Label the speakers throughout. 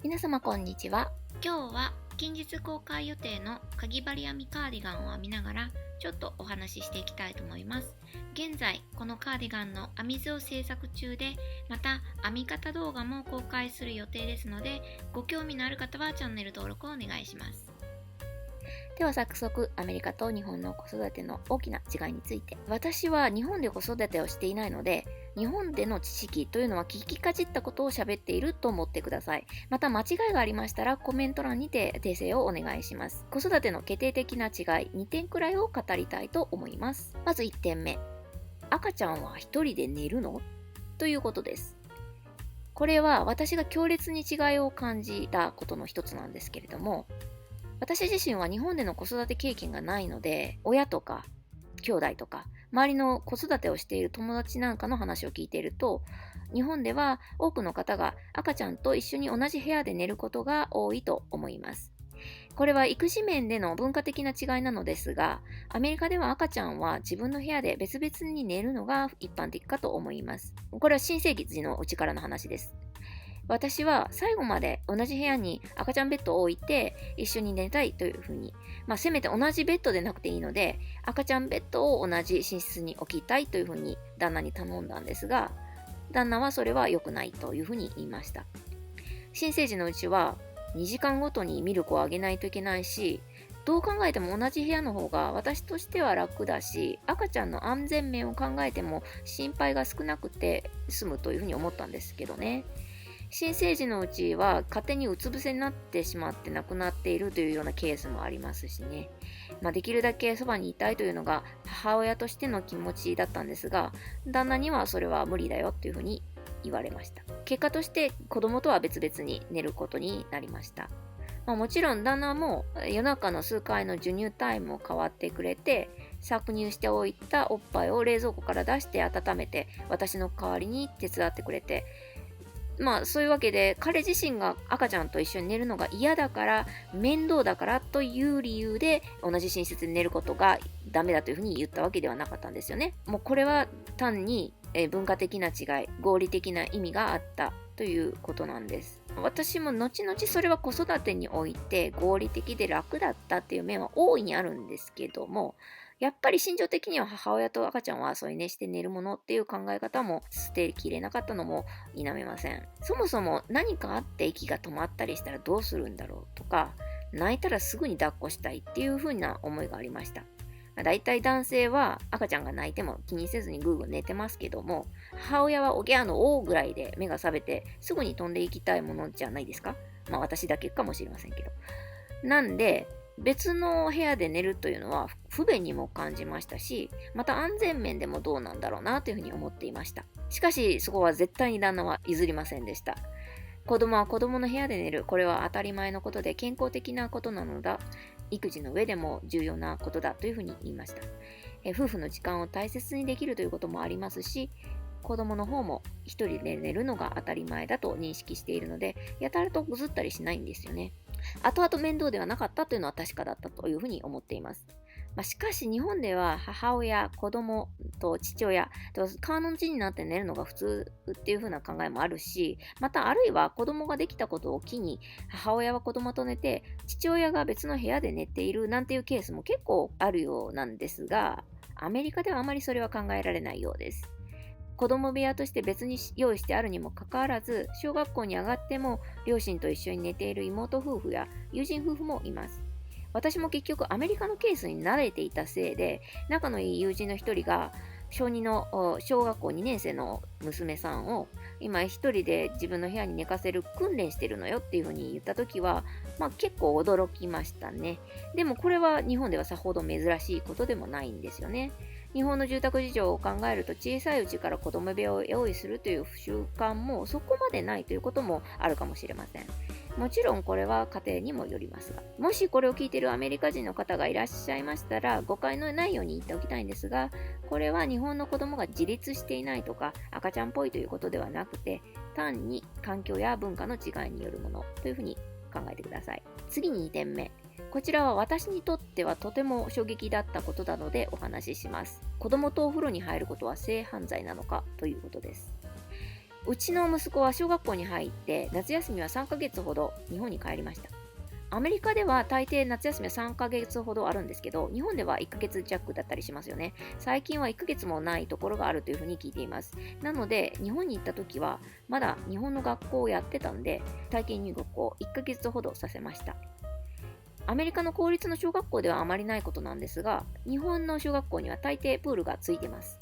Speaker 1: 皆様こんにちは。今日は近日公開予定のかぎ針編みカーディガンを編みながらちょっとお話ししていきたいと思います。現在このカーディガンの編み図を制作中で、また編み方動画も公開する予定ですので、ご興味のある方はチャンネル登録をお願いします。では早速、アメリカと日本の子育ての大きな違いについて。私は日本で子育てをしていないので、日本での知識というのは聞きかじったことを喋っていると思ってください。また間違いがありましたらコメント欄にて訂正をお願いします。子育ての決定的な違い2点くらいを語りたいと思います。まず1点目。赤ちゃんは一人で寝るの？ということです。これは私が強烈に違いを感じたことの一つなんですけれども、私自身は日本での子育て経験がないので、親とか兄弟とか周りの子育てをしている友達なんかの話を聞いていると、日本では多くの方が赤ちゃんと一緒に同じ部屋で寝ることが多いと思います。これは育児面での文化的な違いなのですが、アメリカでは赤ちゃんは自分の部屋で別々に寝るのが一般的かと思います。これは新生児のうちからの話です。私は最後まで同じ部屋に赤ちゃんベッドを置いて一緒に寝たいというふうに、せめて同じベッドでなくていいので、赤ちゃんベッドを同じ寝室に置きたいというふうに旦那に頼んだんですが、旦那はそれは良くないというふうに言いました。新生児のうちは2時間ごとにミルクをあげないといけないし、どう考えても同じ部屋の方が私としては楽だし、赤ちゃんの安全面を考えても心配が少なくて済むというふうに思ったんですけどね。新生児のうちは勝手にうつ伏せになってしまって亡くなっているというようなケースもありますしね。できるだけそばにいたいというのが母親としての気持ちだったんですが、旦那にはそれは無理だよというふうに言われました。結果として子供とは別々に寝ることになりました。もちろん旦那も夜中の数回の授乳タイムを代わってくれて、搾乳しておいたおっぱいを冷蔵庫から出して温めて、私の代わりに手伝ってくれて、そういうわけで、彼自身が赤ちゃんと一緒に寝るのが嫌だから、面倒だからという理由で、同じ寝室で寝ることがダメだというふうに言ったわけではなかったんですよね。もうこれは単に文化的な違い、合理的な意味があったということなんです。私も後々それは子育てにおいて合理的で楽だったっていう面は大いにあるんですけども、やっぱり心情的には母親と赤ちゃんは添い寝して寝るものっていう考え方も捨てきれなかったのも否めません。そもそも何かあって息が止まったりしたらどうするんだろうとか、泣いたらすぐに抱っこしたいっていう風な思いがありました。だいたい男性は赤ちゃんが泣いても気にせずにぐーぐー寝てますけども、母親はおぎゃーのおーぐらいで目が覚めてすぐに飛んでいきたいものじゃないですか。私だけかもしれませんけど。なんで、別の部屋で寝るというのは不便にも感じましたし、また安全面でもどうなんだろうなというふうに思っていました。しかし、そこは絶対に旦那は譲りませんでした。子供は子供の部屋で寝る。これは当たり前のことで健康的なことなのだ。育児の上でも重要なことだというふうに言いました。夫婦の時間を大切にできるということもありますし、子供の方も一人で寝るのが当たり前だと認識しているので、やたらとぐずったりしないんですよね。後々面倒ではなかったというのは確かだったというふうに思っています。しかし日本では母親、子供と父親と川の字になって寝るのが普通っていう風な考えもあるし、またあるいは子供ができたことを機に母親は子供と寝て父親が別の部屋で寝ているなんていうケースも結構あるようなんですが、アメリカではあまりそれは考えられないようです。子供部屋として別に用意してあるにもかかわらず、小学校に上がっても両親と一緒に寝ている妹夫婦や友人夫婦もいます。私も結局アメリカのケースに慣れていたせいで、仲のいい友人の一人が小2の小学校2年生の娘さんを今一人で自分の部屋に寝かせる訓練してるのよっていうふうに言った時は、結構驚きましたね。でもこれは日本ではさほど珍しいことでもないんですよね。日本の住宅事情を考えると小さいうちから子供部屋を用意するという習慣もそこまでないということもあるかもしれません。もちろんこれは家庭にもよりますが、もしこれを聞いているアメリカ人の方がいらっしゃいましたら誤解のないように言っておきたいんですが、これは日本の子供が自立していないとか赤ちゃんっぽいということではなくて、単に環境や文化の違いによるものというふうに考えてください。次に2点目。こちらは私にとってはとても衝撃だったことなのでお話しします。子供とお風呂に入ることは性犯罪なのかということです。うちの息子は小学校に入って夏休みは3ヶ月ほど日本に帰りました。アメリカでは大抵夏休みは3ヶ月ほどあるんですけど、日本では1ヶ月弱だったりしますよね。最近は1ヶ月もないところがあるというふうに聞いています。なので、日本に行った時はまだ日本の学校をやってたんで、体験入学を1ヶ月ほどさせました。アメリカの公立の小学校ではあまりないことなんですが、日本の小学校には大抵プールがついてます。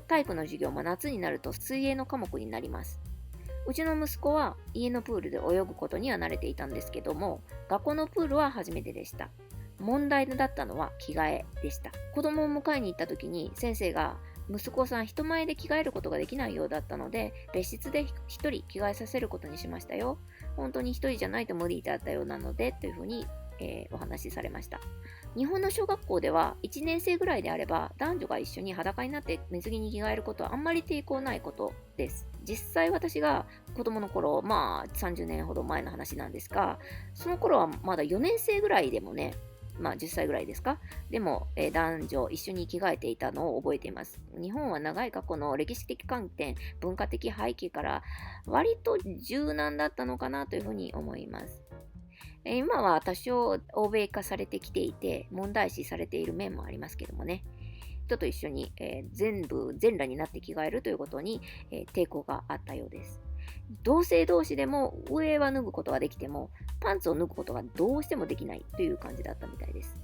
Speaker 1: 体育の授業も夏になると水泳の科目になります。うちの息子は家のプールで泳ぐことには慣れていたんですけども、学校のプールは初めてでした。問題だったのは着替えでした。子供を迎えに行った時に先生が、息子さん人前で着替えることができないようだったので、別室で一人着替えさせることにしましたよ。本当に一人じゃないと無理だったようなので、というふうに、お話しされました。日本の小学校では1年生ぐらいであれば男女が一緒に裸になって水着に着替えることはあんまり抵抗ないことです。実際私が子供の頃、30年ほど前の話なんですが、その頃はまだ4年生ぐらいでもね、10歳ぐらいですか。でも、男女一緒に着替えていたのを覚えています。日本は長い過去の歴史的観点、文化的背景から割と柔軟だったのかなというふうに思います。今は多少欧米化されてきていて、問題視されている面もありますけどもね。人と一緒に、全裸になって着替えるということに、抵抗があったようです。同性同士でも上は脱ぐことができても、パンツを脱ぐことがどうしてもできないという感じだったみたいです。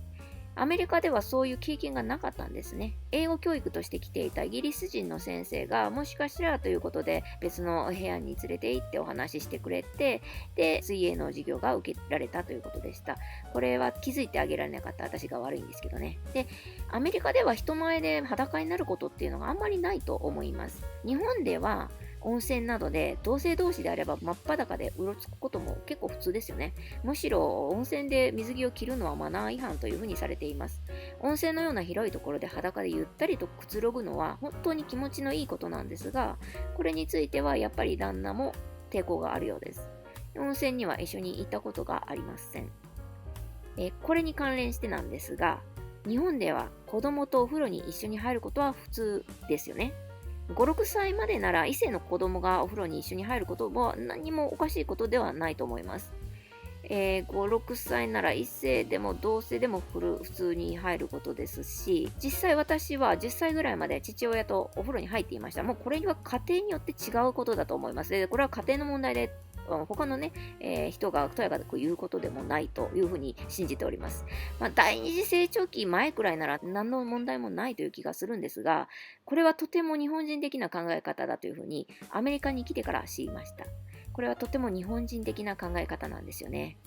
Speaker 1: アメリカではそういう経験がなかったんですね。英語教育として来ていたイギリス人の先生がもしかしたらということで別の部屋に連れて行ってお話ししてくれて、で、水泳の授業が受けられたということでした。これは気づいてあげられなかった私が悪いんですけどね。で、アメリカでは人前で裸になることっていうのがあんまりないと思います。日本では温泉などで同性同士であれば真っ裸でうろつくことも結構普通ですよね。むしろ温泉で水着を着るのはマナー違反というふうにされています。温泉のような広いところで裸でゆったりとくつろぐのは本当に気持ちのいいことなんですが、これについてはやっぱり旦那も抵抗があるようです。温泉には一緒に行ったことがありません。これに関連してなんですが、日本では子供とお風呂に一緒に入ることは普通ですよね。5、6歳までなら異性の子供がお風呂に一緒に入ることは何もおかしいことではないと思います。5、6歳なら異性でも同性でも普通に入ることですし、実際私は10歳ぐらいまで父親とお風呂に入っていました。もうこれは家庭によって違うことだと思います。で、これは家庭の問題で、他のね、人がとやかく言うことでもないというふうに信じております。第二次成長期前くらいなら何の問題もないという気がするんですが、これはとても日本人的な考え方だというふうにアメリカに来てから知りました。これはとても日本人的な考え方なんですよね。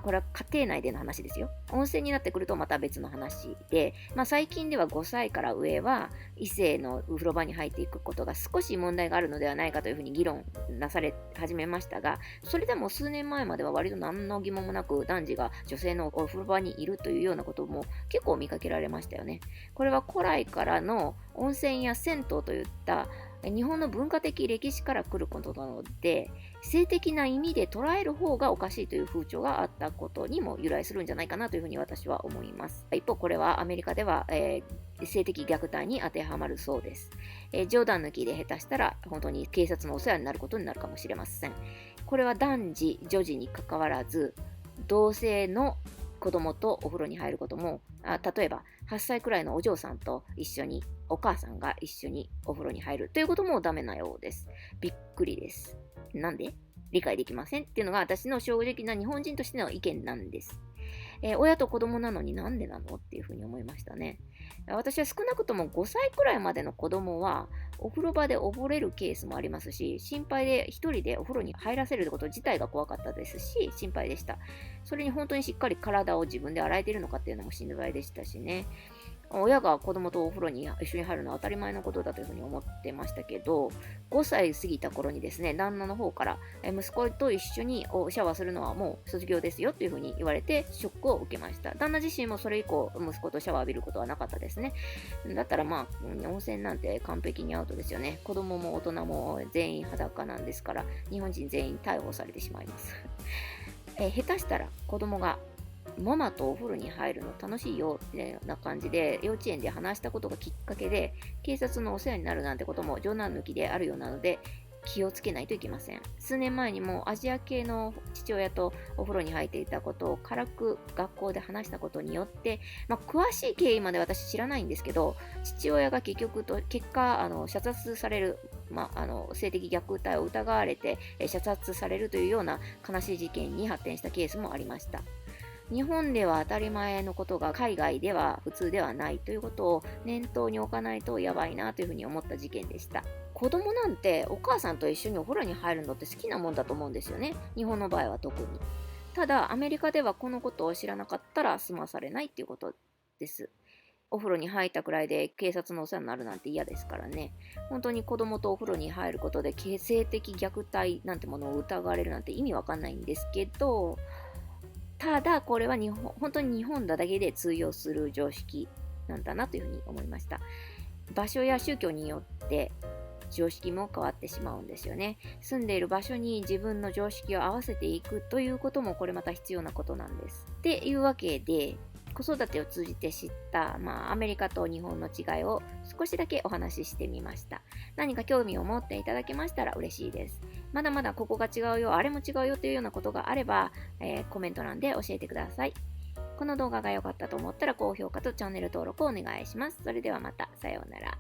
Speaker 1: これは家庭内での話ですよ。温泉になってくるとまた別の話で、最近では5歳から上は異性の風呂場に入っていくことが少し問題があるのではないかというふうに議論なされ始めましたが、それでも数年前までは割と何の疑問もなく男児が女性のお風呂場にいるというようなことも結構見かけられましたよね。これは古来からの温泉や銭湯といった日本の文化的歴史から来ることなので、性的な意味で捉える方がおかしいという風潮があったことにも由来するんじゃないかなというふうに私は思います。一方、これはアメリカでは、性的虐待に当てはまるそうです。冗談抜きで下手したら本当に警察のお世話になることになるかもしれません。これは男児、女児に関わらず、同性の子供とお風呂に入ることも、例えば8歳くらいのお嬢さんと一緒に、お母さんが一緒にお風呂に入るということもダメなようです。びっくりです。なんで理解できませんっていうのが私の正直な日本人としての意見なんです。親と子供なのになんでなのっていうふうに思いましたね。私は少なくとも5歳くらいまでの子供はお風呂場で溺れるケースもありますし、心配で一人でお風呂に入らせること自体が怖かったですし、心配でした。それに本当にしっかり体を自分で洗えているのかっていうのも心配でしたしね。親が子供とお風呂に一緒に入るのは当たり前のことだというふうに思ってましたけど、5歳過ぎた頃にですね、旦那の方から息子と一緒にシャワーするのはもう卒業ですよというふうに言われてショックを受けました。旦那自身もそれ以降息子とシャワー浴びることはなかったですね。だったら温泉なんて完璧にアウトですよね。子供も大人も全員裸なんですから、日本人全員逮捕されてしまいます。下手したら子供がママとお風呂に入るの楽しいよってな感じで幼稚園で話したことがきっかけで警察のお世話になるなんてことも冗談抜きであるようなので、気をつけないといけません。数年前にもアジア系の父親とお風呂に入っていたことを軽く学校で話したことによって、詳しい経緯まで私知らないんですけど、父親が結果、射殺される、性的虐待を疑われて射殺されるというような悲しい事件に発展したケースもありました。日本では当たり前のことが海外では普通ではないということを念頭に置かないとやばいなというふうに思った事件でした。子供なんてお母さんと一緒にお風呂に入るのって好きなもんだと思うんですよね。日本の場合は特に。ただアメリカではこのことを知らなかったら済まされないっていうことです。お風呂に入ったくらいで警察のお世話になるなんて嫌ですからね。本当に子供とお風呂に入ることで性的虐待なんてものを疑われるなんて意味わかんないんですけど、ただこれは本当に日本だけで通用する常識なんだなというふうに思いました。場所や宗教によって常識も変わってしまうんですよね。住んでいる場所に自分の常識を合わせていくということもこれまた必要なことなんです。っていうわけで、子育てを通じて知った、アメリカと日本の違いを少しだけお話ししてみました。何か興味を持っていただけましたら嬉しいです。まだまだここが違うよ、あれも違うよというようなことがあれば、コメント欄で教えてください。この動画が良かったと思ったら高評価とチャンネル登録をお願いします。それではまた。さようなら。